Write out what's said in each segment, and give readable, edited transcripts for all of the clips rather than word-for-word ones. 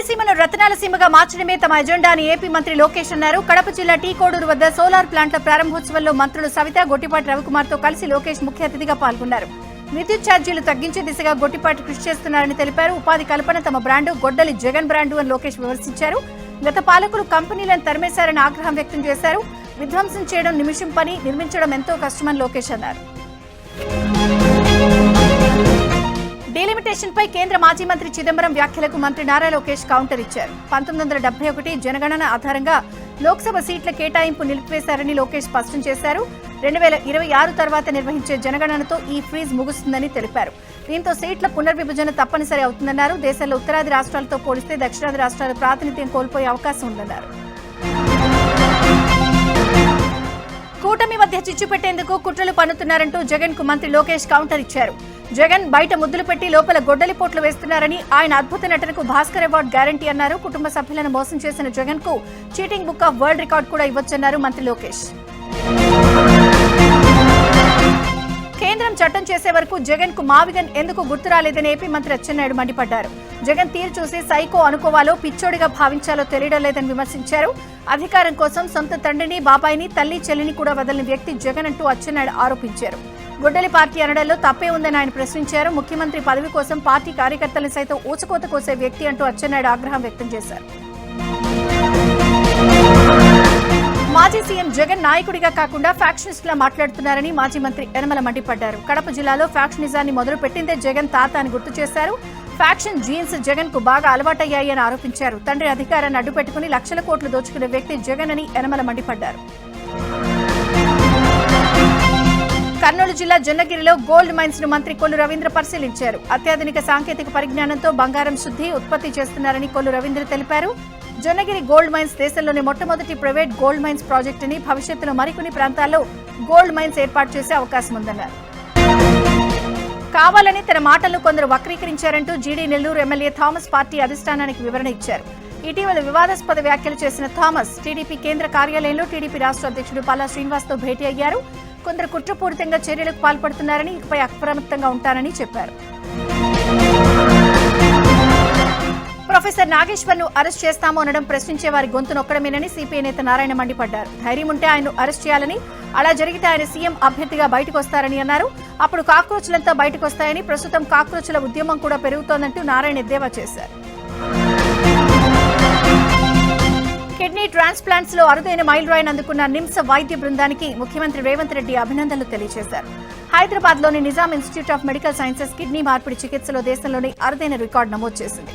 రాయలసీమను రత్నాల సీమగా మార్చడమే తమ ఎజెండా అని ఏపీ మంత్రి లోకేష్ అన్నారు. కడప జిల్లా టీ కోడూరు వద్ద సోలార్ ప్లాంట్ల ప్రారంభోత్సవంలో మంత్రులు సవిత, గొట్టిపాటి రవికుమార్ తో కలిసి లోకేష్ ముఖ్య అతిథిగా పాల్గొన్నారు. విద్యుత్ ఛార్జీలు తగ్గించే దిశగా గొట్టిపాటి కృషి చేస్తున్నారని తెలిపారు. ఉపాధి కల్పన తమ బ్రాండు, గొడ్డలి జగన్ బ్రాండు అని లోకేష్ విమర్శించారు. గత పాలకులు కంపెనీలను తరిమేశారని ఆగ్రహం వ్యక్తం చేశారు. విధ్వంసం చేయడం నిమిషం పని, నిర్మించడం ఎంతో కష్టమని లోకేష్ అన్నారు. డీలిమిటేషన్ పై కేంద్ర మాజీ మంత్రి చిదంబరం వ్యాఖ్యలకు మంత్రి నారా లోకేష్ కౌంటర్ ఇచ్చారు. 1971 జనగణన ఆధారంగా లోక్సభ సీట్ల కేటాయింపు నిలిపివేశారని లోకేష్ స్పష్టం చేశారు. 2026 తర్వాత నిర్వహించే జనగణనతో ఈ ఫ్రీజ్ ముగుస్తుందని తెలిపారు. దీంతో సీట్ల పునర్విభజన తప్పనిసరి అవుతుందన్నారు. దేశంలో ఉత్తరాది రాష్ట్రాలతో పోలిస్తే దక్షిణాది రాష్ట్రాల ప్రాతినిధ్యం కోల్పోయే అవకాశం ఉందన్నారు. కూటమి మధ్య చిచ్చు పెట్టేందుకు కుట్రలు పన్నుతున్నారంటూ జగన్ కు మంత్రి లోకేష్ కౌంటర్ ఇచ్చారు. జగన్ బయట ముద్దులు పెట్టి లోపల గొడ్డలిపోట్లు వేస్తున్నారని, ఆయన అద్భుత నటనకు భాస్కర్ అవార్డు గ్యారంటీ అన్నారు. కుటుంబ సభ్యులను మోసం చేసిన జగన్ కు cheating book of world record కూడా ఇవ్వొచ్చన్నారు మంత్రి లోకేష్. కేంద్రం చట్టం చేసే వరకు జగన్ కు మావిగన్ ఎందుకు గుర్తు రాలేదని ఏపీ మంత్రి అచ్చెన్నాయుడు మండిపడ్డారు. జగన్ తీరు చూసి సైకో అనుకోవాలో, పిచ్చోడిగా భావించాలో తెలియడం లేదని విమర్శించారు. అధికారం కోసం సొంత తండ్రిని, బాబాయిని, తల్లి, చెల్లిని కూడా వదలని వ్యక్తి జగన్ అంటూ అచ్చెన్నాయుడు ఆరోపించారు. గొడ్డలి పార్టీ అనడంలో తప్పే ఉందని ఆయన ప్రశ్నించారు. ముఖ్యమంత్రి పదవి కోసం పార్టీ కార్యకర్తలను సైతం ఊచకోత కోసే వ్యక్తి అంటూ అచ్చెన్నాయుడు ఆగ్రహం వ్యక్తం చేశారు. మాజీ సీఎం జగన్ నాయకుడిగా కాకుండా ఫ్యాక్షనిస్ట్ లా మాట్లాడుతున్నారని మాజీ మంత్రి యనమల మండిపడ్డారు. కడప జిల్లాలో ఫ్యాక్షనిజాన్ని మొదలు పెట్టిందే జగన్ తాత అని గుర్తు చేశారు. ఫ్యాక్షన్ జీన్స్ జగన్ కు బాగా అలవాటయ్యాయి అని ఆరోపించారు. తండ్రి అధికారాన్ని అడ్డుపెట్టుకుని లక్షల కోట్లు దోచుకునే వ్యక్తి జగన్ అని యనమల మండిపడ్డారు. కర్నూలు జిల్లా జొన్నగిరిలో గోల్డ్ మైన్స్ ను మంత్రి కొల్లు రవీంద్ర పరిశీలించారు. అత్యాధునిక సాంకేతిక పరిజ్ఞానంతో బంగారం శుద్ధి, ఉత్పత్తి చేస్తున్నారని కొల్లు రవీంద్ర తెలిపారు. జొన్నగిరి గోల్డ్ మైన్స్ దేశంలోని మొట్టమొదటి ప్రైవేట్ గోల్డ్ మైన్స్ ప్రాజెక్టు అని, భవిష్యత్తులో మరికొన్ని ప్రాంతాల్లో గోల్డ్ మైన్స్ ఏర్పాటు చేసే అవకాశం ఉందన్నారు. కావాలని తన మాటలను కొందరు వక్రీకరించారంటూ జీడీ నెల్లూరు ఎమ్మెల్యే థామస్ పార్టీ అధిష్టానానికి వివరణ ఇచ్చారు. ఇటీవల వివాదాస్పద వ్యాఖ్యలు చేసిన థామస్ టీడీపీ కేంద్ర కార్యాలయంలో టీడీపీ రాష్ట్ర అధ్యక్షుడు పల్లా శ్రీనివాస్ తో భేటీ అయ్యారు. కొందరు కుట్రపూరితంగా చర్యలకు పాల్పడుతున్నారని, ఇకపై అప్రమత్తంగా ఉంటారని చెప్పారు. ప్రొఫెసర్ నాగేశ్వర్ ను అరెస్ట్ చేస్తామో అనడం ప్రశ్నించే వారి గొంతు నొక్కడమేనని సిపిఐ నేత నారాయణ మండిపడ్డారు. ధైర్యం ఉంటే ఆయన్ను అరెస్ట్ చేయాలని, అలా జరిగితే ఆయన సీఎం అభ్యర్థిగా బయటకు వస్తారని అన్నారు. అప్పుడు కాక్రోచ్లంతా బయటకు వస్తాయని, ప్రస్తుతం కాక్రోచ్ల ఉద్యమం కూడా పెరుగుతోందంటూ నారాయణ ఎద్దేవా చేశారు. కిడ్నీ ట్రాన్స్ప్లాంట్స్ లో అరుదైన మైలురాయిని అందుకున్న నిమ్స్ వైద్య బృందానికి ముఖ్యమంత్రి రేవంత్ రెడ్డి అభినందనలు తెలియజేశారు. హైదరాబాద్ లోని Nizam institute of medical sciences kidney మార్పిడి చికిత్సలో దేశంలోని అరుదైన రికార్డు నమోదు చేసింది.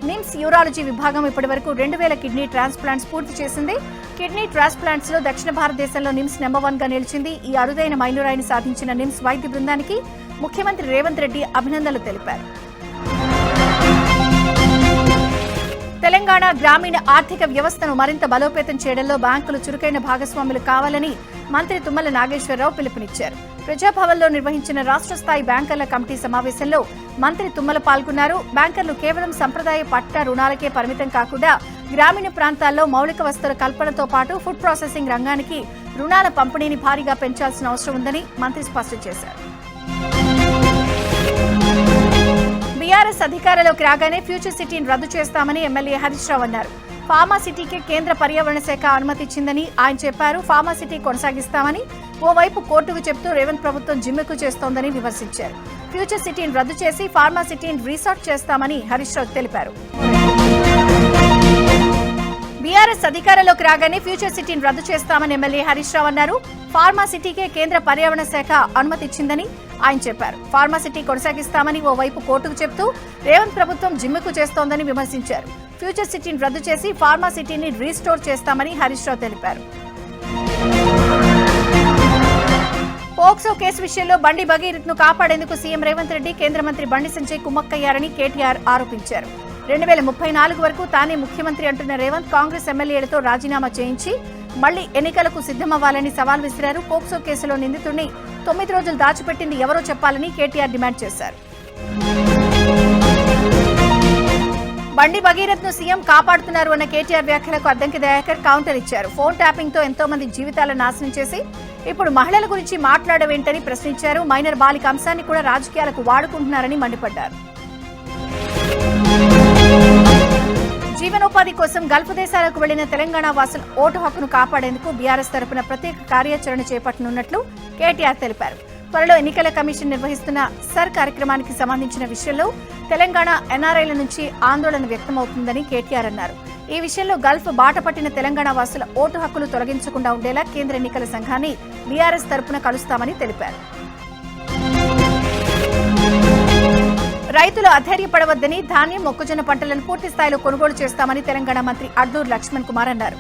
నిమ్స్ యూరాలజీ విభాగం ఇప్పటివరకు 2000 కిడ్నీ ట్రాన్స్ప్లాంట్స్ పూర్తి చేసింది. కిడ్నీ ట్రాన్స్ప్లాంట్స్ లో దక్షిణ భారతదేశంలో నిమ్స్ నెంబర్ 1 గా నిలిచింది. ఈ అరుదైన మైలురాయిని సాధించిన నిమ్స్ వైద్య బృందానికి ముఖ్యమంత్రి రేవంత్ రెడ్డి అభినందనలు తెలిపారు. తెలంగాణ గ్రామీణ ఆర్థిక వ్యవస్థను మరింత బలోపేతం చేయడంలో బ్యాంకులు చురుకైన భాగస్వాములు కావాలని మంత్రి తుమ్మల నాగేశ్వరరావు పిలుపునిచ్చారు. ప్రజాభవన్లో నిర్వహించిన రాష్ట్ర స్థాయి బ్యాంకర్ల కమిటీ సమావేశంలో మంత్రి తుమ్మల పాల్గొన్నారు. బ్యాంకర్లు కేవలం సంప్రదాయ పట్ట రుణాలకే పరిమితం కాకుండా గ్రామీణ ప్రాంతాల్లో మౌలిక వసతుల కల్పనతో పాటు ఫుడ్ ప్రాసెసింగ్ రంగానికి రుణాల పంపిణీని భారీగా పెంచాల్సిన అవసరం ఉందని మంత్రి స్పష్టం చేశారు. బీఆర్ఎస్ అధికారంలోకి రాగానే ఫ్యూచర్ సిటీని రద్దు చేస్తామని ఎమ్మెల్యే హరీష్ రావు అన్నారు. ఫార్మా సిటీకి కేంద్ర పర్యావరణ శాఖ అనుమతి ఇచ్చిందని ఆయన చెప్పారు. ఫార్మా సిటీ కొనసాగిస్తామని ఓవైపు కోర్టుకు చెప్తూ రేవంత్ ప్రభుత్వం జిమ్మెక్కు చేస్తోందని విమర్శించారు. ఫ్యూచర్ సిటీని రద్దు చేసి ఫార్మా సిటీని రీసార్ట్ చేస్తామని హరీష్ రావు తెలిపారు. బీఆర్ఎస్ అధికారంలోకి రాగానే ఫ్యూచర్ సిటీని రద్దు చేస్తామని ఎమ్మెల్యే హరీష్ రావు అన్నారు. ఫార్మా సిటీకే కేంద్ర పర్యావరణ శాఖ అనుమతి ఇచ్చిందని ఆయన చెప్పారు. ఫార్మా సిటీ కొనసాగిస్తామని ఓవైపు కోర్టుకు చెప్తూ రేవంత్ ప్రభుత్వం జిమ్మెక్కు చేస్తోందని విమర్శించారు. ఫ్యూచర్ సిటీని రద్దు చేసి ఫార్మా సిటీని రీస్టోర్ చేస్తామని హరీష్ రావు తెలిపారు. పోక్సో కేసు విషయంలో బండి భగీరథ్ ను కాపాడేందుకు సీఎం రేవంత్ రెడ్డి, కేంద్ర మంత్రి బండి సంజయ్ కుమ్మక్కయ్యారని కేటీఆర్ ఆరోపించారు. 2034 వరకు తానే ముఖ్యమంత్రి అంటున్న రేవంత్ కాంగ్రెస్ ఎమ్మెల్యేలతో రాజీనామా చేయించి మళ్లీ ఎన్నికలకు సిద్దమవ్వాలని సవాల్ విసిరారు. పోక్సో కేసులో నిందితుడిని 9 రోజులు దాచిపెట్టింది ఎవరో చెప్పాలని కేటీఆర్ డిమాండ్ చేశారు. బండి భగీరథ్ ను సీఎం కాపాడుతున్నారు అన్న కేటీఆర్ వ్యాఖ్యలకు అద్దంకి దయాకర్ కౌంటర్ ఇచ్చారు. ఫోన్ ట్యాపింగ్ తో ఎంతో మంది జీవితాలను నాశనం చేసి ఇప్పుడు మహిళల గురించి మాట్లాడవేంటని ప్రశ్నించారు. మైనర్ బాలిక అంశాన్ని కూడా రాజకీయాలకు వాడుకుంటున్నారని మండిపడ్డారు. ఉపాధి కోసం గల్ఫ్ దేశాలకు వెళ్లిన తెలంగాణ వాసుల ఓటు హక్కును కాపాడేందుకు బీఆర్ఎస్ తరపున ప్రత్యేక కార్యాచరణ చేపట్టనున్నట్లు కేటీఆర్ తెలిపారు. త్వరలో ఎన్నికల కమిషన్ నిర్వహిస్తున్న సర్ కార్యక్రమానికి సంబంధించిన విషయంలో తెలంగాణ ఎన్ఆర్ఐల నుంచి ఆందోళన వ్యక్తమవుతుందని కేటీఆర్ అన్నారు. ఈ విషయంలో గల్ఫ్ బాట పట్టిన తెలంగాణ వాసుల ఓటు హక్కులు తొలగించకుండా ఉండేలా కేంద్ర ఎన్నికల సంఘాన్ని బీఆర్ఎస్ తరపున కలుస్తామని తెలిపారు. రైతులు అధైర్యపడవద్దని ధాన్యం, మొక్కజొన్న పంటలను పూర్తి స్థాయిలో కొనుగోలు చేస్తామని తెలంగాణ మంత్రి అడ్డూరు లక్ష్మణ్ కుమార్ అన్నారు.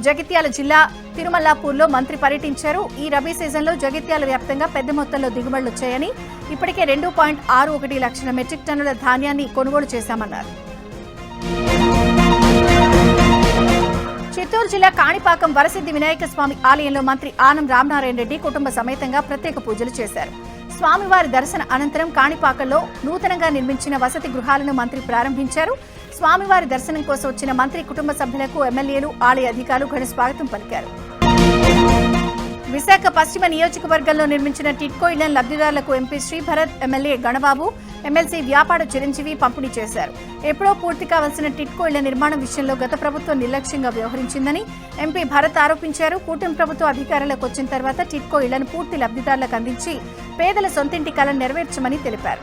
జగిత్యాల జిల్లా తిరుమల్లాపూర్లో మంత్రి పర్యటించారు. ఈ రబీ సీజన్లో జగిత్యాల వ్యాప్తంగా పెద్ద మొత్తంలో దిగుబడులు వచ్చాయని, ఇప్పటికే 2.61 లక్షల మెట్రిక్ టన్నుల ధాన్యాన్ని కొనుగోలు చేశామన్నారు. చిత్తూరు జిల్లా కాణిపాకం వరసిద్ది వినాయక స్వామి ఆలయంలో మంత్రి ఆనం రామనారాయణ రెడ్డి కుటుంబ సమేతంగా ప్రత్యేక పూజలు చేశారు. స్వామివారి దర్శన అనంతరం కాణిపాకంలో నూతనంగా నిర్మించిన వసతి గృహాలను మంత్రి ప్రారంభించారు. స్వామివారి దర్శనం కోసం వచ్చిన మంత్రి కుటుంబ సభ్యులకు ఎమ్మెల్యేలు, ఆలయ అధికారులు ఘన స్వాగతం పలికారు. విశాఖ పశ్చిమ నియోజకవర్గంలో నిర్మించిన టిడ్కో ఇళ్లను లబ్ధిదారులకు MP Sribharat, MLA Ganababu, MLC వ్యాపార చిరంజీవి పంపిణీ చేశారు. ఎప్పుడో పూర్తి కావాల్సిన టిడ్కో ఇళ్ల నిర్మాణం విషయంలో గత ప్రభుత్వం నిర్లక్ష్యంగా వ్యవహరించిందని ఎంపీ భరత్ ఆరోపించారు. కూటమి ప్రభుత్వం అధికారంలోకి వచ్చిన తర్వాత టిడ్కో ఇళ్లను పూర్తి లబ్ధిదారులకు అందించి పేదల సొంతింటి కలను నెరవేర్చమని తెలిపారు.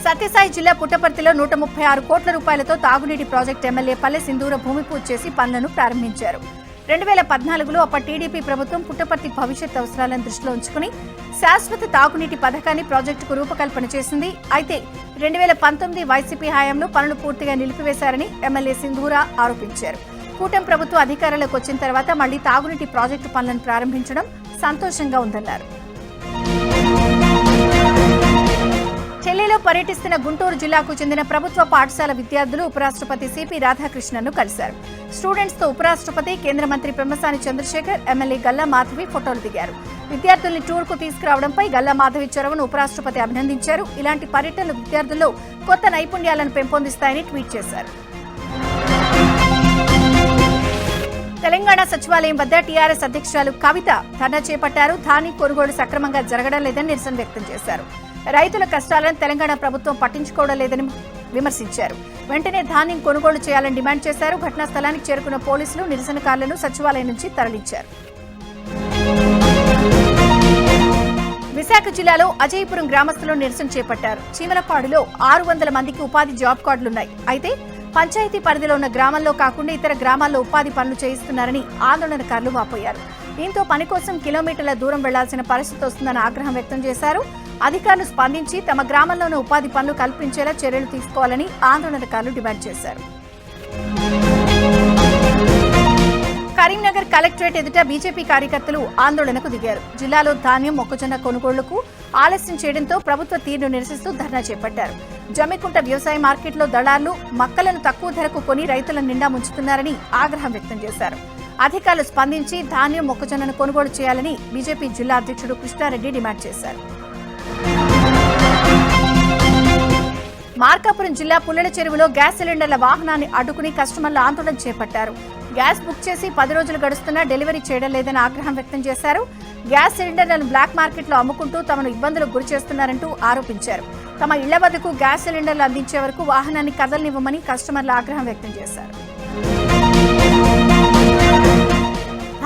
సత్యసాయి జిల్లా పుట్టపర్తిలో 136 కోట్ల రూపాయలతో తాగునీటి ప్రాజెక్టు ఎమ్మెల్యే పల్లె సింధూర భూమి పూజ చేసి పనులను ప్రారంభించారు. 2014లో అప్పటి టీడీపీ ప్రభుత్వం పుట్టపర్తి భవిష్యత్ అవసరాలను దృష్టిలో ఉంచుకుని శాశ్వత తాగునీటి పథకాన్ని ప్రాజెక్టుకు రూపకల్పన చేసింది. అయితే 2019 వైసీపీ హయాంలో పనులు పూర్తిగా నిలిపివేశారని ఎమ్మెల్యే సింధూర ఆరోపించారు. కూటమి ప్రభుత్వం అధికారంలోకి వచ్చిన తర్వాత మళ్లీ తాగునీటి ప్రాజెక్టు పనులను ప్రారంభించడం సంతోషంగా ఉందన్నారు. ఢిల్లీలో పర్యటిస్తున్న గుంటూరు జిల్లాకు చెందిన ప్రభుత్వ పాఠశాల విద్యార్థులు ఉపరాష్ట్రపతి సిపి రాధాకృష్ణన్ను కలిశారు. స్టూడెంట్స్ తో ఉపరాష్ట్రపతి, కేంద్ర మంత్రి పెమ్మసాని చంద్రశేఖర్, ఎమ్మెల్యే గల్లా మాధవి ఫోటోలు దిగారు. విద్యార్థుల్ని టూర్ కు తీసుకురావడంపై గల్లా మాధవి చొరవను ఉపరాష్ట్రపతి అభినందించారు. ఇలాంటి పర్యటనలు విద్యార్థుల్లో కొత్త నైపుణ్యాలను పెంపొందిస్తాయని ట్వీట్ చేశారు. తెలంగాణ సచివాలయం వద్ద టీఆర్ఎస్ అధ్యక్షురాలు కవిత ధర్నా చేపట్టారు. ధాన్యం కొనుగోలు సక్రమంగా జరగడం లేదని నిరసన వ్యక్తం చేశారు. రైతుల కష్టాలను తెలంగాణ ప్రభుత్వం పట్టించుకోవడం లేదని విమర్శించారు. వెంటనే ధాన్యం కొనుగోలు చేయాలని డిమాండ్ చేశారు. ఘటనా స్థలానికి చేరుకున్న పోలీసులు నిరసనకారులను సచివాలయం నుంచి తరలించారు. విశాఖ జిల్లాలో అజయపురం గ్రామస్తులు నిరసన చేపట్టారు. చీమలపాడులో 600 మందికి ఉపాధి జాబ్ కార్డులున్నాయి. అయితే పంచాయతీ పరిధిలో ఉన్న గ్రామాల్లో కాకుండా ఇతర గ్రామాల్లో ఉపాధి పనులు చేయిస్తున్నారని ఆందోళనకారులు వాపోయారు. దీంతో పని కోసం కిలోమీటర్ల దూరం వెళ్లాల్సిన పరిస్థితి వస్తుందని ఆగ్రహం వ్యక్తం చేశారు. అధికారులు స్పందించి తమ గ్రామంలోనే ఉపాధి పనులు కల్పించేలా చర్యలు తీసుకోవాలని ఆందోళనకారులు డిమాండ్ చేశారు. కరీంనగర్ కలెక్టరేట్ ఎదుట బీజేపీ కార్యకర్తలు ఆందోళనకు దిగారు. జిల్లాలో ధాన్యం, మొక్కజొన్న కొనుగోళ్లకు ఆలస్యం చేయడంతో ప్రభుత్వ తీరును నిరసిస్తూ ధర్నా చేపట్టారు. జమ్మికుంట వ్యవసాయ మార్కెట్లో దళార్లు మక్కలను తక్కువ ధరకు కొని రైతుల నిండా ముంచుతున్నారని ఆగ్రహం వ్యక్తం చేశారు. అధికారులు స్పందించి ధాన్యం, మొక్కజొన్నను కొనుగోలు చేయాలని బీజేపీ జిల్లా అధ్యక్షుడు కృష్ణారెడ్డి డిమాండ్ చేశారు. మార్కాపురం జిల్లా పుల్లల చెరువులో గ్యాస్ సిలిండర్ల వాహనాన్ని అడ్డుకుని కస్టమర్లు ఆందోళన చేపట్టారు. గ్యాస్ బుక్ చేసి 10 రోజులు గడుస్తున్నా డెలివరీ చేయడం లేదని ఆగ్రహం వ్యక్తం చేశారు. గ్యాస్ సిలిండర్లను బ్లాక్ మార్కెట్లో అమ్ముకుంటూ తమను ఇబ్బందులకు గురి చేస్తున్నారంటూ ఆరోపించారు. తమ ఇళ్ల వద్దకు గ్యాస్ సిలిండర్లు అందించే వరకు వాహనాన్ని కదలనివ్వమని కస్టమర్లు ఆగ్రహం వ్యక్తం చేశారు.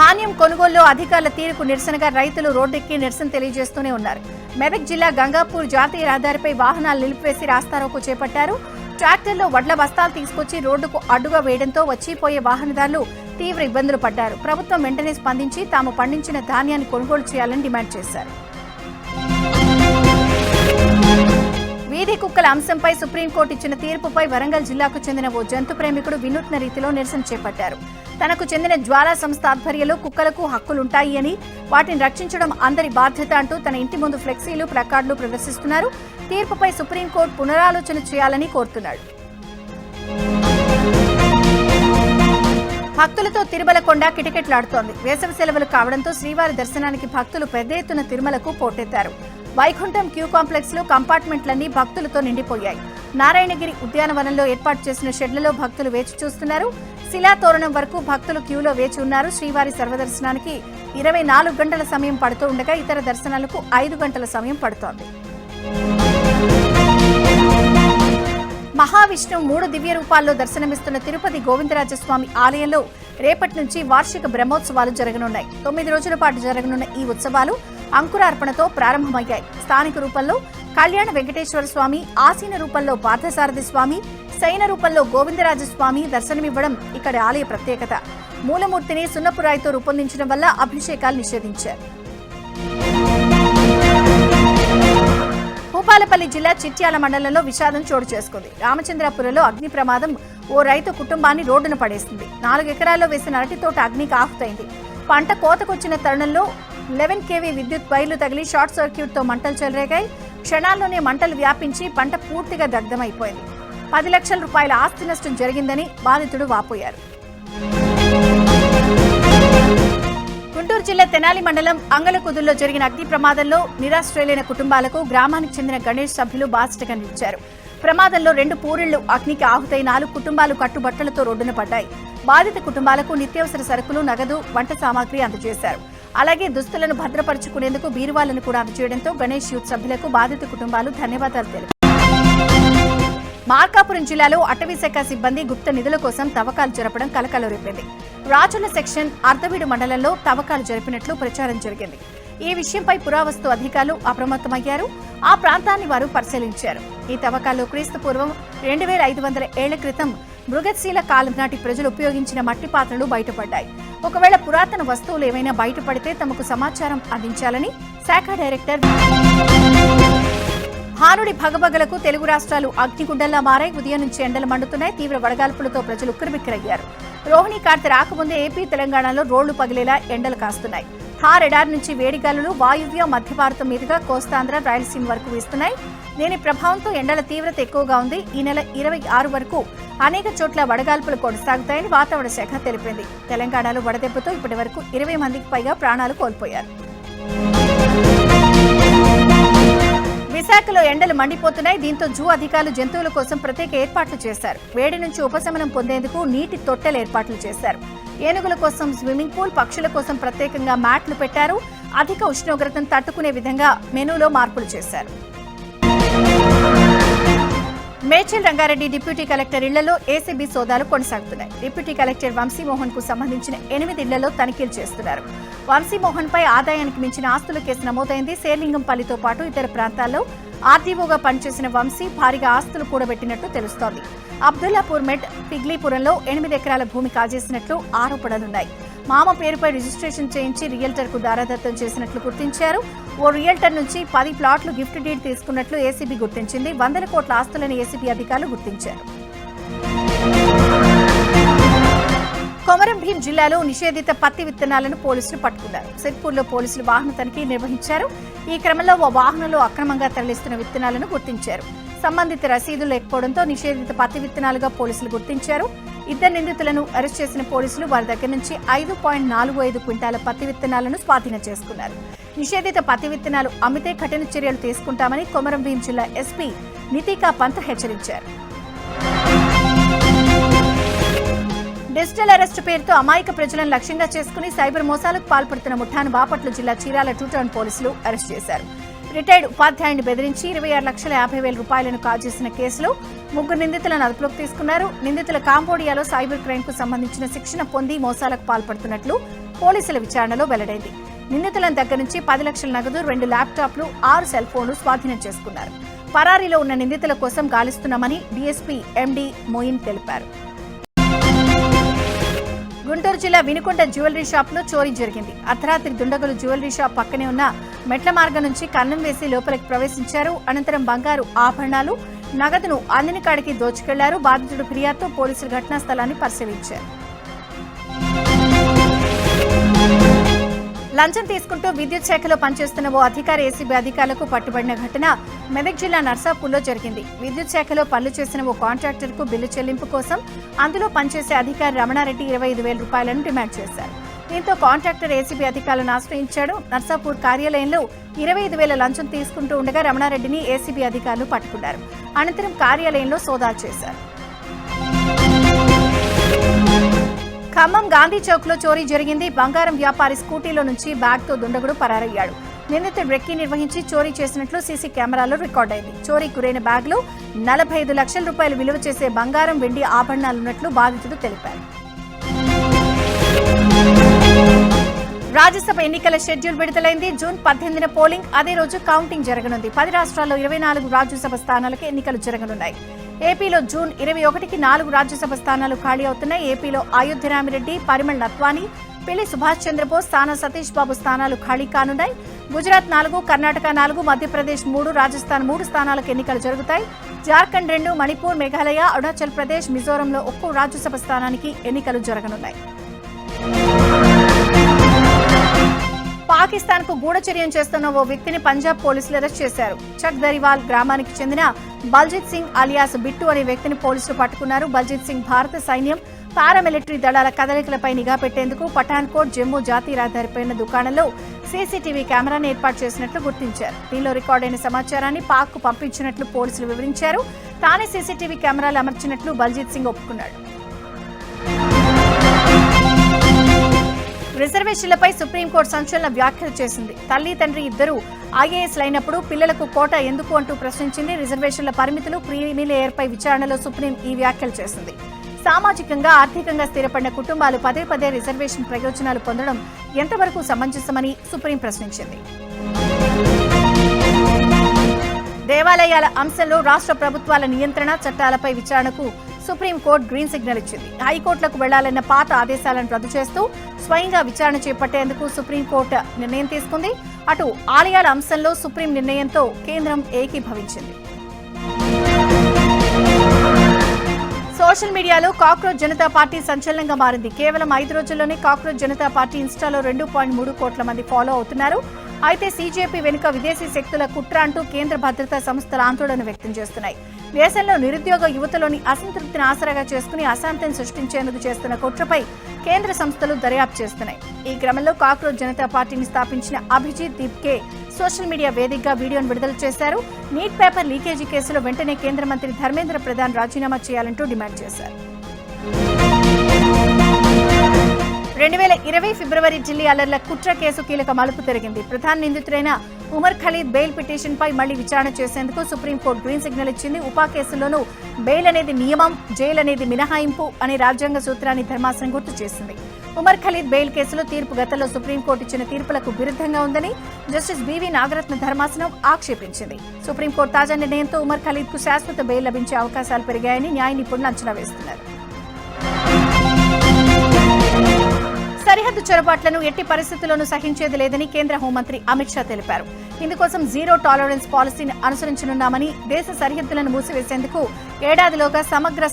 ధాన్యం కొనుగోలులో అధికారుల తీరుకు నిరసనగా రైతులు రోడ్డెక్కి నిరసన తెలియజేస్తూనే ఉన్నారు. మెదక్ జిల్లా గంగాపూర్ జాతీయ రహదారిపై వాహనాలు నిలిపివేసి రాస్తారోకో చేపట్టారు. ట్రాక్టర్లో వడ్ల బస్తాలు తీసుకొచ్చి రోడ్డుకు అడ్డుగా వేయడంతో వచ్చిపోయే వాహనదారులు తీవ్ర ఇబ్బందులు పడ్డారు. ప్రభుత్వం వెంటనే స్పందించి తాము పండించిన ధాన్యాన్ని కొనుగోలు చేయాలని డిమాండ్ చేశారు. వీధి కుక్కల అంశంపై సుప్రీంకోర్టు ఇచ్చిన తీర్పుపై వరంగల్ జిల్లాకు చెందిన ఓ జంతు ప్రేమికుడు వినూత్న రీతిలో నిరసన చేపట్టారు. తనకు చెందిన జ్వాలా సంస్థ ఆధ్వర్యంలో కుక్కలకు హక్కులుంటాయి అని, వాటిని రక్షించడం అందరి బాధ్యత అంటూ తన ఇంటి ముందు ఫ్లెక్సీలు, ప్లకార్డులు ప్రదర్శిస్తున్నారు. తీర్పుపై సుప్రీంకోర్టు పునరాలోచన చేయాలని కోరుతున్నాడు. భక్తులతో తిరుమలకొండ కిటకిటలాడుతోంది. వేసవి సెలవులు కావడంతో శ్రీవారి దర్శనానికి భక్తులు పెద్ద ఎత్తున తిరుమలకు పోటెత్తారు. వైకుంఠం క్యూ కాంప్లెక్స్ లో కంపార్ట్మెంట్లన్నీ భక్తులతో నిండిపోయాయి. నారాయణగిరి ఉద్యానవనంలో ఏర్పాటు చేసిన షెడ్లలో భక్తులు వేచి చూస్తున్నారు. శిలాతోరణం వరకు భక్తులు క్యూలో వేచి ఉన్నారు. శ్రీవారి సర్వదర్శనానికి 24 గంటల సమయం పడుతూ ఉండగా ఇతర దర్శనాలకు 5 గంటల సమయం పడుతోంది. మహావిష్ణు 3 దివ్య రూపాల్లో దర్శనమిస్తున్న తిరుపతి గోవిందరాజస్వామి ఆలయంలో రేపటి నుంచి వార్షిక బ్రహ్మోత్సవాలు జరగనున్నాయి. 9 రోజుల పాటు జరగనున్న ఈ ఉత్సవాలు అంకురార్పణతో ప్రారంభమయ్యాయి. స్థానిక రూపంలో కళ్యాణ వెంకటేశ్వర స్వామి, ఆసీన రూపంలో పార్థసారథి స్వామి, శయన రూపంలో గోవిందరాజస్వామి దర్శనమివ్వడం ఇక్కడ ఆలయ ప్రత్యేకత. మూలమూర్తిని సున్నపు రాయితో రూపొందించడం వల్ల అభిషేకాలు నిషేధించారు. భూపాలపల్లి జిల్లా చిట్యాల మండలంలో విషాదం చోటు చేసుకుంది. రామచంద్రాపురంలో అగ్ని ప్రమాదం ఓ రైతు కుటుంబాన్ని రోడ్డున పడేసింది. 4 ఎకరాల్లో వేసిన అరటి తోట అగ్నికి ఆహుతైంది. పంట కోతకొచ్చిన తరుణంలో 11 kV విద్యుత్ వైర్లు తగిలి షార్ట్ సర్క్యూట్ తో మంటలు చెలరేగాయి. క్షణాల్లోనే మంటలు వ్యాపించి పంట పూర్తిగా దగ్ధమైపోయింది. 10 లక్షల రూపాయల ఆస్తి నష్టం జరిగిందని బాధితుడు వాపోయారు. గుంటూరు జిల్లా తెనాలి మండలం అంగళకుదుల్లో జరిగిన అగ్ని ప్రమాదంలో నిరాశ్రయులైన కుటుంబాలకు గ్రామానికి చెందిన గణేష్ సభ్యులు బాధ్యతగా నిలిచారు. ప్రమాదంలో 2 పూరిళ్లు అగ్నికి ఆహుతై 4 కుటుంబాలు కట్టుబట్టలతో రోడ్డున పడ్డాయి. బాధిత కుటుంబాలకు నిత్యావసర సరుకులు, నగదు, వంట సామాగ్రి అందజేశారు. అలాగే దుస్తులను భద్రపరుచుకునేందుకు బీరువాలను కూడా అందజేయడంతో గణేష్ యూత్ సభ్యులకు బాధిత కుటుంబాలు ధన్యవాదాలు తెలిపారు. మార్కాపురం జిల్లాలో అటవీశాఖ సిబ్బంది గుప్త నిధుల కోసం తవ్వకాలు జరపడం కలకలం రేపింది. రాజుల సెక్షన్ అర్ధవీడు మండలంలో తవ్వకాలు జరిపినట్లు ప్రచారం జరిగింది. ఈ విషయంపై పురావస్తు అధికారులు అప్రమత్తమయ్యారు. ఆ ప్రాంతాన్ని వారు పరిశీలించారు. ఈ తవ్వకాల్లో క్రీస్తుపూర్వం 2500 ఏళ్ల క్రితం మృగశీల కాలం నాటి ప్రజలు ఉపయోగించిన మట్టి పాత్రలు బయటపడ్డాయి. ఒకవేళ పురాతన వస్తువులు ఏమైనా బయటపడితే తమకు సమాచారం అందించాలని శాఖ డైరెక్టర్ హానుడి భగభగలకు తెలుగు రాష్ట్రాలు అగ్నిగుండల్లా మారాయి. ఉదయం నుంచి ఎండలు మండుతున్నాయి. తీవ్ర వడగాల్పులతో ప్రజలు ఉక్కిరిబిక్కిరయ్యారు. రోహిణి కార్తె రాకముందే ఏపీ, తెలంగాణలో రోళ్లు పగిలేలా ఎండలు కాస్తున్నాయి. థార్ ఎడారి నుంచి వేడిగాలులు వాయువ్య మధ్య భారతం మీదుగా కోస్తాంధ్ర, రాయలసీమ వరకు వీస్తున్నాయి. దీని ప్రభావంతో ఎండల తీవ్రత ఎక్కువగా ఉంది. ఈ నెల 26 వరకు అనేక చోట్ల వడగాల్పులు కొనసాగుతాయని వాతావరణ శాఖ తెలిపింది. తెలంగాణలో వడదెబ్బతో ఇప్పటి వరకు 20 మందికి పైగా ప్రాణాలు కోల్పోయారు. విశాఖలో ఎండలు మండిపోతున్నాయి. దీంతో జూ అధికారులు జంతువుల కోసం ప్రత్యేక ఏర్పాట్లు చేశారు. వేడి నుంచి ఉపశమనం పొందేందుకు నీటి తొట్టెల ఏర్పాట్లు చేశారు. ఏనుగుల కోసం స్విమ్మింగ్ పూల్, పక్షుల కోసం ప్రత్యేకంగా మ్యాట్లు పెట్టారు. అధిక ఉష్ణోగ్రతను తట్టుకునే విధంగా మెనూలో మార్పులు చేశారు. మేడ్చల్ రంగారెడ్డి డిప్యూటీ కలెక్టర్ ఇళ్లలో ఏసీబీ సోదాలు కొనసాగుతున్నాయి. డిప్యూటీ కలెక్టర్ వంశీమోహన్ కు సంబంధించిన 8 ఇళ్లలో తనిఖీలు చేస్తున్నారు. వంశీమోహన్ పై ఆదాయానికి మించిన ఆస్తుల కేసు నమోదైంది. శేర్లింగంపల్లితో పాటు ఇతర ప్రాంతాల్లో ఆర్డీఓగా పనిచేసిన వంశీ భారీగా ఆస్తులు కూడబెట్టినట్టు తెలుస్తోంది. అబ్దుల్లాపూర్ మెట్, పిగ్లీపురంలో 8 ఎకరాల భూమి కాజేసినట్లు ఆరోపణలున్నాయి. మామ పేరుపై రిజిస్ట్రేషన్ చేయించి రియల్టర్ కు దారాదత్తం చేసినట్లు గుర్తించారు. ఓ రియల్టర్ నుంచి 10 ప్లాట్లు గిఫ్ట్ డీడ్ తీసుకున్నట్లు ఏసీబీ గుర్తించింది. 100 కోట్ల ఆస్తులను ఏసీబీ అధికారులు గుర్తించారు. కొమరం భీం జిల్లాలో నిషేధిత పత్తి విత్తనాలను పోలీసులు పట్టుకున్నారు. సిర్పూర్లో పోలీసులు వాహన తనిఖీ నిర్వహించారు. ఈ క్రమంలో ఓ వాహనంలో అక్రమంగా తరలిస్తున్న విత్తనాలను గుర్తించారు. సంబంధిత రసీదులు లేకపోవడంతో నిషేధిత పత్తి విత్తనాలుగా పోలీసులు గుర్తించారు. 2 నిందితులను అరెస్ట్ చేసిన పోలీసులు వారి దగ్గర నుంచి 5.45 క్వింటాల పత్తి విత్తనాలను స్వాధీనం చేసుకున్నారు. నిషేధిత పత్తి విత్తనాలు అమ్మితే కఠిన చర్యలు తీసుకుంటామని కొమరం భీం జిల్లా ఎస్పీ నితికా పంత్ హెచ్చరించారు. డిజిటల్ అరెస్టు పేరుతో అమాయక ప్రజలను లక్ష్యంగా చేసుకుని సైబర్ మోసాలకు పాల్పడుతున్న ముఠాను బాపట్ల జిల్లా చీరాల 2 టౌన్ పోలీసులు అరెస్ట్ చేశారు. రిటైర్డ్ ఉపాధ్యాయుని బెదిరించి 26,50,000 రూపాయలను కాజేసిన కేసులో 3 నిందితులను అదుపులోకి తీసుకున్నారు. నిందితుల కాంబోడియాలో సైబర్ క్రైమ్ కు సంబంధించిన శిక్షణ పొంది మోసాలకు పాల్పడుతున్నట్లు పోలీసుల విచారణలో వెల్లడైంది. నిందితుల దగ్గర నుంచి 10 లక్షల నగదు, 2 ల్యాప్టాప్లు, 6 సెల్ ఫోన్లు స్వాధీనం చేసుకున్నారు. పరారీలో ఉన్న నిందితుల కోసం గాలిస్తున్నామని డీఎస్పీ ఎండీ మోయిన్ తెలిపారు. గుంటూరు జిల్లా వినుకొండ జ్యువెలరీ షాప్ లో చోరీ జరిగింది. అర్ధరాత్రి దుండగులు జ్యువెలరీ షాప్ పక్కనే ఉన్న మెట్ల మార్గం నుంచి కన్నం వేసి లోపలికి ప్రవేశించారు. అనంతరం బంగారు ఆభరణాలు, నగదును అందిన కాడికి దోచుకెళ్లారు. బాధితుడు ఫిర్యాదుతో పోలీసులు ఘటనా స్థలాన్ని పరిశీలించారు. లంచం తీసుకుంటూ విద్యుత్ శాఖలో పనిచేస్తున్న ఓ అధికారి ఏసీబీ అధికారులకు పట్టుబడిన ఘటన మెదక్ జిల్లా నర్సాపూర్లో జరిగింది. విద్యుత్ శాఖలో పనులు చేసిన ఓ కాంట్రాక్టర్ కు బిల్లు చెల్లింపు కోసం అందులో పనిచేసే అధికారి రమణారెడ్డి 25,000 రూపాయలను డిమాండ్ చేశారు. దీంతో కాంట్రాక్టర్ ఏసీబీ అధికారులను ఆశ్రయించాడు. నర్సాపూర్ కార్యాలయంలో 25,000 లంచం తీసుకుంటూ ఉండగా రమణారెడ్డిని ఏసీబీ అధికారులు పట్టుకున్నారు. అనంతరం కార్యాలయంలో సోదాలు చేశారు. ఖమ్మం గాంధీ చౌక్ లో చోరీ జరిగింది. బంగారం వ్యాపారి స్కూటీలో నుంచి బ్యాగ్ తో దుండగుడు పరారయ్యాడు. నిందితుడు రెక్కీ నిర్వహించి చోరీ చేసినట్లు సీసీ కెమెరాలో రికార్డైంది. చోరీకి గురైన బ్యాగ్లో 45 లక్షల రూపాయలు విలువ చేసే బంగారం, వెండి ఆభరణాలున్నట్లు బాధితుడు తెలిపారు. రాజ్యసభ ఎన్నికల షెడ్యూల్ విడుదలైంది. జూన్ 18న పోలింగ్, అదే రోజు కౌంటింగ్ జరగనుంది. 10 రాష్ట్రాల్లో 24 రాజ్యసభ స్థానాలకు ఎన్నికలు జరగనున్నాయి. ఏపీలో జూన్ 21కి 4 రాజ్యసభ స్థానాలు ఖాళీ అవుతున్నాయి. ఏపీలో అయోధ్య రామిరెడ్డి, పరిమళ్ నత్వానీ, పిల్లి సుభాష్ చంద్రబోస్, తానా సతీష్ బాబు స్థానాలు ఖాళీ కానున్నాయి. గుజరాత్ 4, కర్ణాటక 4, మధ్యప్రదేశ్ 3, రాజస్థాన్ 3 స్థానాలకు ఎన్నికలు జరుగుతాయి. జార్ఖండ్ 2, మణిపూర్, మేఘాలయ, అరుణాచల్ ప్రదేశ్, మిజోరంలో ఒక్కో రాజ్యసభ స్థానానికి ఎన్నికలు జరగనున్నాయి. పాకిస్తాన్ కు గూఢచర్యం చేస్తున్న ఓ వ్యక్తిని పంజాబ్ పోలీసులు అరెస్ట్ చేశారు. చక్ దరివాల్ గ్రామానికి చెందిన బల్జిత్ సింగ్ అలియాస్ బిట్టు అనే వ్యక్తిని పోలీసులు పట్టుకున్నారు. బల్జిత్ సింగ్ భారత సైన్యం, పారామిలిటరీ దళాల కదలికలపై నిఘా పెట్టేందుకు పఠాన్కోట్ జమ్మూ జాతీయ రహదారిపై ఉన్న దుకాణంలో సీసీటీవీ కెమెరాను ఏర్పాటు చేసినట్లు గుర్తించారు. దీనిలో రికార్డైన సమాచారాన్ని పాక్ కు పంపించినట్లు పోలీసులు వివరించారు. తానే సీసీటీవీ కెమెరాలు అమర్చినట్లు బల్జిత్ సింగ్ ఒప్పుకున్నాడు. రిజర్వేషన్లపై సుప్రీంకోర్టు సంచలన వ్యాఖ్యలు చేసింది. తల్లి, తండ్రి ఇద్దరూ ఐఏఎస్లు అయినప్పుడు పిల్లలకు కోటా ఎందుకు అంటూ ప్రశ్నించింది. రిజర్వేషన్ల పరిమితులు, క్రీమీలేయర్పై విచారణలో సుప్రీం ఈ వ్యాఖ్యలు చేసింది. సామాజికంగా, ఆర్థికంగా స్థిరపడిన కుటుంబాలు పదే పదే రిజర్వేషన్ ప్రయోజనాలు పొందడం ఎంతవరకు సమంజసమని సుప్రీం ప్రశ్నించింది. దేవాలయాల అంశంలో రాష్ట్ర ప్రభుత్వాల నియంత్రణ చట్టాలపై విచారణకు సుప్రీంకోర్టు గ్రీన్ సిగ్నల్ ఇచ్చింది. హైకోర్టులకు వెళ్లాలన్న పాత ఆదేశాలను రద్దు చేస్తూ స్వయంగా విచారణ చేపట్టేందుకు సుప్రీంకోర్టు నిర్ణయం తీసుకుంది. అటు ఆలయాల అంశంలో సుప్రీం నిర్ణయంతో కేంద్రం ఏకీభవించింది. సోషల్ మీడియాలో కాక్రోచ్ జనతా పార్టీ సంచలనంగా మారింది. కేవలం 5 రోజుల్లోనే కాక్రోచ్ జనతా పార్టీ ఇన్స్టాలో 2.3 కోట్ల మంది ఫాలో అవుతున్నారు. అయితే సీజేపీ వెనుక విదేశీ శక్తుల కుట్ర అంటూ కేంద్ర భద్రతా సంస్థలు ఆందోళన వ్యక్తం చేస్తున్నాయి. దేశంలో నిరుద్యోగ యువతలోని అసంతృప్తిని ఆసరాగా చేసుకుని అశాంతిని సృష్టించేందుకు చేస్తున్న కుట్రపై కేంద్ర సంస్థలు దర్యాప్తు చేస్తున్నాయి. ఈ క్రమంలో కాక్రోచ్ జనతా పార్టీని స్థాపించిన అభిజిత్ దీప్కే సోషల్ మీడియా వేదికగా వీడియోను విడుదల చేశారు. నీట్ పేపర్ లీకేజీ కేసులో వెంటనే కేంద్ర మంత్రి ధర్మేంద్ర ప్రధాన్ రాజీనామా చేయాలంటూ డిమాండ్ చేశారు. 2020 ఫిబ్రవరి ఢిల్లీ అల్లర్ల కుట్ర కేసు కీలక మలుపు తిరిగింది. ప్రధాన నిందితుడైన ఉమర్ ఖలీద్ బెయిల్ పిటిషన్పై మళ్లీ విచారణ చేసేందుకు సుప్రీంకోర్టు గ్రీన్ సిగ్నల్ ఇచ్చింది. ఉపా కేసుల్లోనూ బెయిల్ అనేది నియమం, జైలు అనేది మినహాయింపు అనే రాజ్యాంగ సూత్రాన్ని ధర్మాసనం గుర్తు చేసింది. ఉమర్ ఖలీద్ బెయిల్ కేసులో తీర్పు గతంలో సుప్రీంకోర్టు ఇచ్చిన తీర్పులకు విరుద్ధంగా ఉందని జస్టిస్ బీవీ నాగరత్న ధర్మాసనం ఆక్షేపించింది. సుప్రీంకోర్టు తాజా నిర్ణయంతో ఉమర్ ఖలీద్ కు శాశ్వత బెయిల్ లభించే అవకాశాలు పెరిగాయని న్యాయ నిపుణులు అంచనా వేస్తున్నారు. సరిహద్దు చొరబాట్లను ఎట్టి పరిస్థితుల్లోనూ సహించేది లేదని కేంద్ర హోంమంత్రి అమిత్ షా తెలిపారు. ఇందుకోసం జీరో టాలరెన్స్ పాలసీని అనుసరించనున్నామని, దేశ సరిహద్దులను మూసివేసేందుకు ఏడాదిలోగా సమగ్ర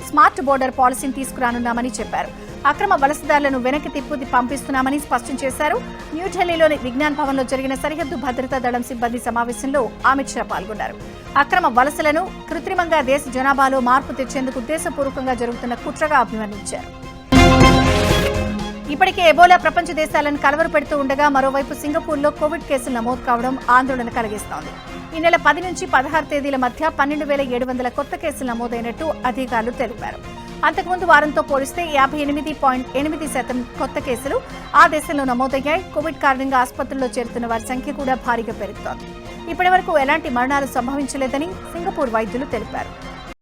స్మార్ట్ బోర్డర్ పాలసీని తీసుకురానున్నామని చెప్పారు. అక్రమ వలసదారులను వెనక్కి తిప్పి పంపిస్తున్నామని స్పష్టం చేశారు. న్యూఢిల్లీలోని విజ్ఞాన్ భవన్లో జరిగిన సరిహద్దు భద్రతా దళం సిబ్బంది సమావేశంలో అమిత్ షా పాల్గొన్నారు. అక్రమ వలసలను కృత్రిమంగా దేశ జనాభాలో మార్పు తెచ్చేందుకు ఉద్దేశపూర్వకంగా జరుగుతున్న కుట్రగా అభివర్ణించారు. ఇప్పటికే ఎబోలా ప్రపంచ దేశాలను కలవరపెడుతూ ఉండగా మరోవైపు సింగపూర్లో కోవిడ్ కేసులు నమోదు కావడం ఆందోళన కలిగిస్తోంది. ఈ నెల 10 నుంచి 16 తేదీల మధ్య 12,700 కొత్త కేసులు నమోదైనట్టు అధికారులు తెలిపారు. అంతకుముందు వారంతో పోలిస్తే 58.8% కొత్త కేసులు ఆ దేశంలో నమోదయ్యాయి. కోవిడ్ కారణంగా ఆసుపత్రుల్లో చేరుతున్న వారి సంఖ్య కూడా భారీగా పెరుగుతోంది. ఇప్పటివరకు ఎలాంటి మరణాలు సంభవించలేదని సింగపూర్ వైద్యులు తెలిపారు.